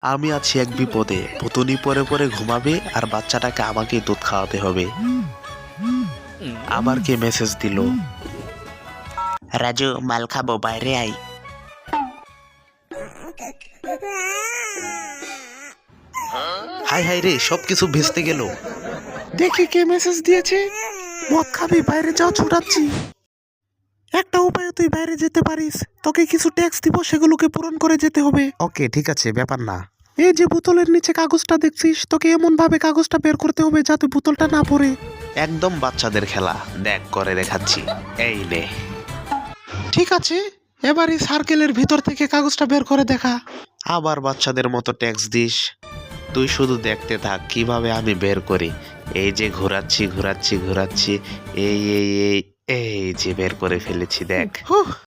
আমি আছি এক বিপদে। পুতুনি পরে পরে ঘুমাবে আর বাচ্চাটাকে আমাকেই দুধ খাওয়াতে হবে। আবার কে মেসেজ দিল? রাজু, মাল খাবো, বাইরে আই। হাই হাই রে, সবকিছু ভেস্তে গেল। দেখি কে মেসেজ দিয়েছে। মদ খাবি, বাইরে যাও, ছুটাচ্ছি। একটা উপায়, তুই বাইরে যেতে পারিস। তোকে কিছু ট্যাক্স দিব, সেগুলোকে পূরণ করে যেতে হবে। ওকে, ঠিক আছে, ব্যাপার না। এই যে বোতলের নিচে কাগজটা দেখছিস, তোকে এমন ভাবে কাগজটা বের করতে হবে যাতে বোতলটা না পড়ে। একদম বাচ্চাদের খেলা, দেখ করে দেখাচ্ছি। এই নে। ঠিক আছে, এবার এই সার্কেলের ভিতর থেকে কাগজটা বের করে দেখা। আবার বাচ্চাদের মতো ট্যাক্স দিস। তুই শুধু দেখতে থাক কিভাবে আমি বের করি। এই যে ঘোরাচ্ছি ঘোরাচ্ছি ঘোরাচ্ছি, এই এই এই এই যে বের করে ফেলেছি, দেখ।